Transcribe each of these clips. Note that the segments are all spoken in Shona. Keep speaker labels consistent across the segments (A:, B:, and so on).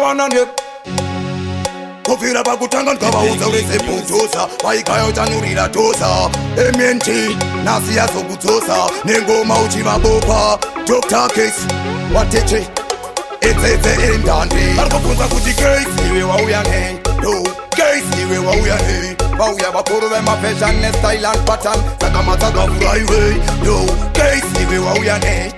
A: tawanane kufira pakutanga ndikavaudza urese butosa waikaya uchanurira tosa MNT nasi yazokudzosa nengoma uchivabopa Dr. Case wateche edzedze endandi varikubvunza kuti Case iwe wauya nei no Case iwe wauya nei vauya vakuru vemafashion nestyle and pattern saka matsagavura iwe no Case iwe wauya nei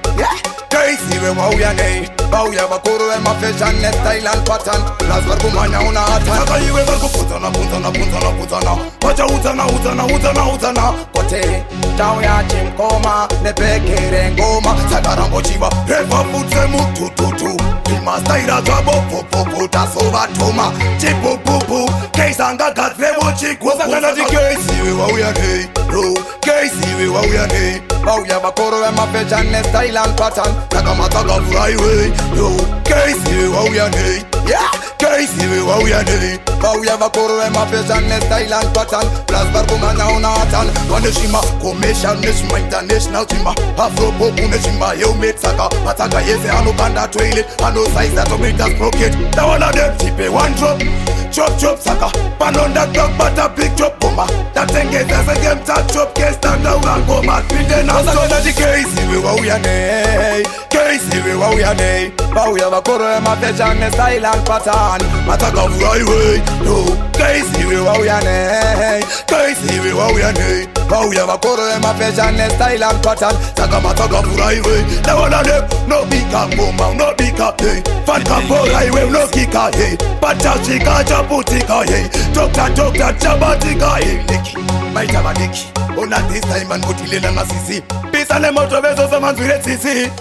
A: Case iwe wauya nei vauya vakuru vemafashion nestyle and pattern plus varikumhanya una hata saka iwe varikubvunzana vachaudzana kote tauya chimkoma nepekere ngoma saka rambochiva revafudze mutututu imastaira zvavo popopo tasovatoma chipupupu Case angagadzrevo chigosakandati Case iwe wauya nei no Case iwe wauya nei vauya vakuru vemafashion nestyle and pattern saka matsagavura iwe no Case iwe wauya nei Case iwe wauya nei vauya vakuru vemafashion nestyle and pattern plus varikumhanya una hatan vaneshima commercial neshima international chima afropop neshima helmet saka matsaga yese anokanda toilet anosaiza tomita sprocket tawana dem tipe one drop chop saka panonda dog butter big chop boma tatengeza segemta chop kestanda urangoma pinde na sonati Case iwe wauya nei Case iwe wauya nei vauya vakuru vemafashion nestyle and pattern matsagavura iwe no Case iwe wauya nei Case iwe wauya nei vauya vakuru vemafashion nestyle and pattern saka matsagavura iwe tawana dem no bika ngoma no bika hey fankapora iwe no kika hey pachachika chaputika hey Dr. chabatika hey leki maitava leki ona this time angotilela ngasisi pisa nemoto vezo manzwire tsisi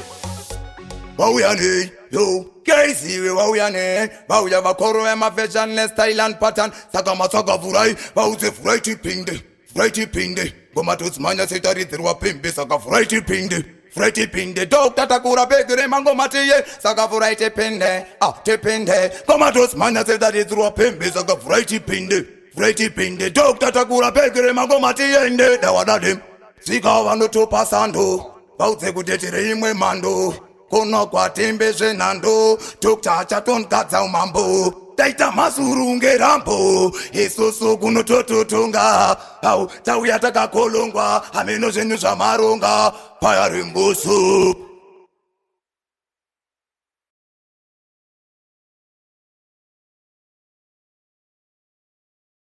A: wauya nei yo Case iwe wauya nei vauya vakuru vemafashion nestyle and pattern saka matsagavura vaudze furai tipinde ngoma todzimhanya setaridzirwa pembe saka furai tipinde Dr. takura pegere mangoma tiye saka furai tipinde ngoma todzimhanya setaridzirwa pembe saka furai tipinde Dr. takura pegere mangoma tiende dawadadem tsika vanotopa sando vaudze kutetere imwe mhando kuno kwatembe zvenhando Dr. achatonkadza umambo taita mazuru ngerambo isusu kunotototonga au tauya takakolongwa hameno zvenyu zvamaronga paya rembusu